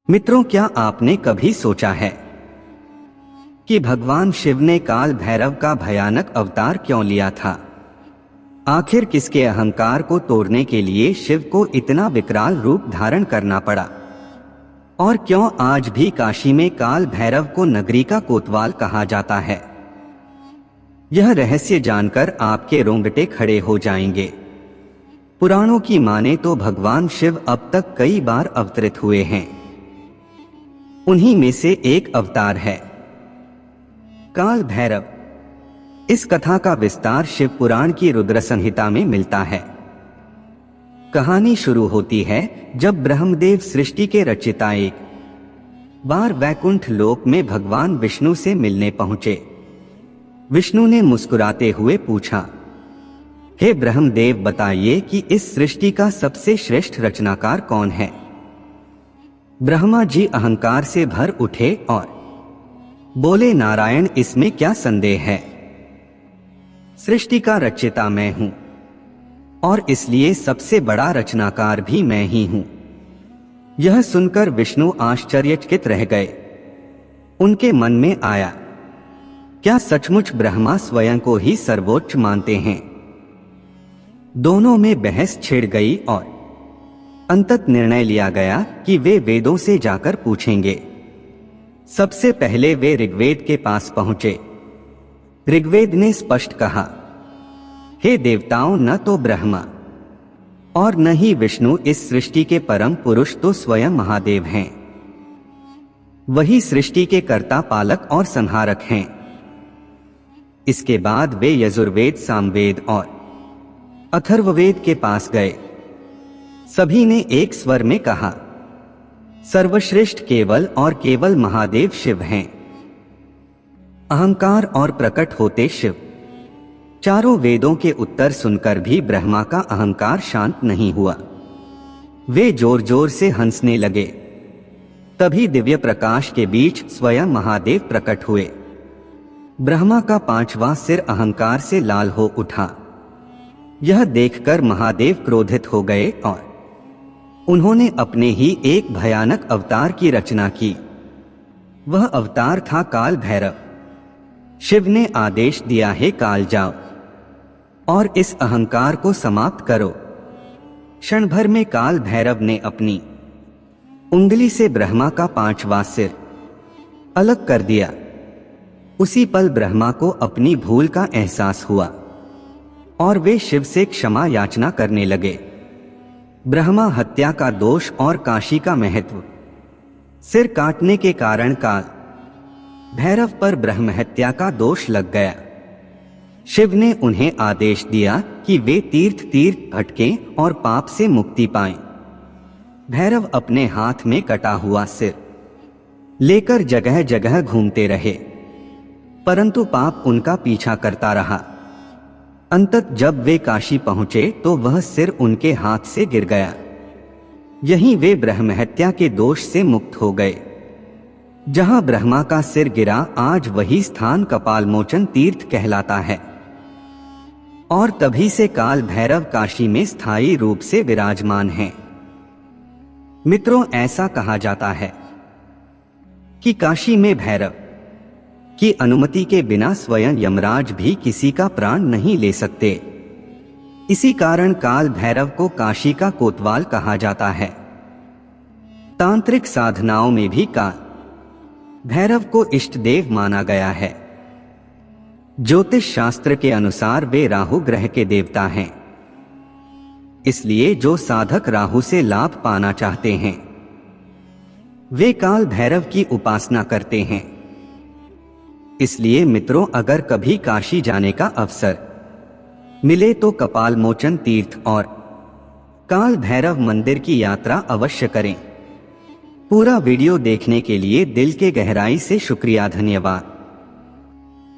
मित्रों, क्या आपने कभी सोचा है कि भगवान शिव ने काल भैरव का भयानक अवतार क्यों लिया था? आखिर किसके अहंकार को तोड़ने के लिए शिव को इतना विकराल रूप धारण करना पड़ा? और क्यों आज भी काशी में काल भैरव को नगरी का कोतवाल कहा जाता है? यह रहस्य जानकर आपके रोंगटे खड़े हो जाएंगे। पुराणों की माने तो भगवान शिव अब तक कई बार अवतरित हुए हैं। उन्हीं में से एक अवतार है काल भैरव। इस कथा का विस्तार शिव पुराण की रुद्र संहिता में मिलता है। कहानी शुरू होती है जब ब्रह्मदेव सृष्टि के रचयिता एक बार वैकुंठ लोक में भगवान विष्णु से मिलने पहुंचे। विष्णु ने मुस्कुराते हुए पूछा, हे ब्रह्मदेव, बताइए कि इस सृष्टि का सबसे श्रेष्ठ रचनाकार कौन है? ब्रह्मा जी अहंकार से भर उठे और बोले, नारायण, इसमें क्या संदेह है? सृष्टि का रचयिता मैं हूं और इसलिए सबसे बड़ा रचनाकार भी मैं ही हूं। यह सुनकर विष्णु आश्चर्यचकित रह गए। उनके मन में आया, क्या सचमुच ब्रह्मा स्वयं को ही सर्वोच्च मानते हैं? दोनों में बहस छिड़ गई और अंतत निर्णय लिया गया कि वे वेदों से जाकर पूछेंगे। सबसे पहले वे ऋग्वेद के पास पहुंचे। ऋग्वेद ने स्पष्ट कहा, हे देवताओं, न तो ब्रह्मा और न ही विष्णु इस सृष्टि के परम पुरुष तो स्वयं महादेव हैं। वही सृष्टि के कर्ता, पालक और संहारक हैं। इसके बाद वे यजुर्वेद, सामवेद और अथर्ववेद के पास गए। सभी ने एक स्वर में कहा, सर्वश्रेष्ठ केवल और केवल महादेव शिव हैं। अहंकार और प्रकट होते शिव। चारों वेदों के उत्तर सुनकर भी ब्रह्मा का अहंकार शांत नहीं हुआ। वे जोर जोर से हंसने लगे। तभी दिव्य प्रकाश के बीच स्वयं महादेव प्रकट हुए। ब्रह्मा का पांचवा सिर अहंकार से लाल हो उठा। यह देखकर महादेव क्रोधित हो गए और उन्होंने अपने ही एक भयानक अवतार की रचना की। वह अवतार था काल भैरव। शिव ने आदेश दिया, हे काल, जाओ और इस अहंकार को समाप्त करो। क्षण भर में काल भैरव ने अपनी उंगली से ब्रह्मा का पांचवा सिर अलग कर दिया। उसी पल ब्रह्मा को अपनी भूल का एहसास हुआ और वे शिव से क्षमा याचना करने लगे। ब्रह्मा हत्या का दोष और काशी का महत्व, सिर काटने के कारण काल भैरव पर ब्रह्म हत्या का दोष लग गया। शिव ने उन्हें आदेश दिया कि वे तीर्थ भटकें और पाप से मुक्ति पाएं। भैरव अपने हाथ में कटा हुआ सिर लेकर जगह जगह घूमते रहे, परंतु पाप उनका पीछा करता रहा। अंतत जब वे काशी पहुंचे तो वह सिर उनके हाथ से गिर गया। यहीं वे ब्रह्म हत्या के दोष से मुक्त हो गए। जहां ब्रह्मा का सिर गिरा, आज वही स्थान कपालमोचन तीर्थ कहलाता है और तभी से काल भैरव काशी में स्थायी रूप से विराजमान हैं। मित्रों, ऐसा कहा जाता है कि काशी में भैरव की अनुमति के बिना स्वयं यमराज भी किसी का प्राण नहीं ले सकते। इसी कारण काल भैरव को काशी का कोतवाल कहा जाता है। तांत्रिक साधनाओं में भी काल भैरव को इष्ट देव माना गया है। ज्योतिष शास्त्र के अनुसार वे राहु ग्रह के देवता हैं। इसलिए जो साधक राहु से लाभ पाना चाहते हैं, वे काल भैरव की उपासना करते हैं। इसलिए मित्रों, अगर कभी काशी जाने का अवसर मिले तो कपालमोचन तीर्थ और काल भैरव मंदिर की यात्रा अवश्य करें। पूरा वीडियो देखने के लिए दिल के गहराई से शुक्रिया, धन्यवाद।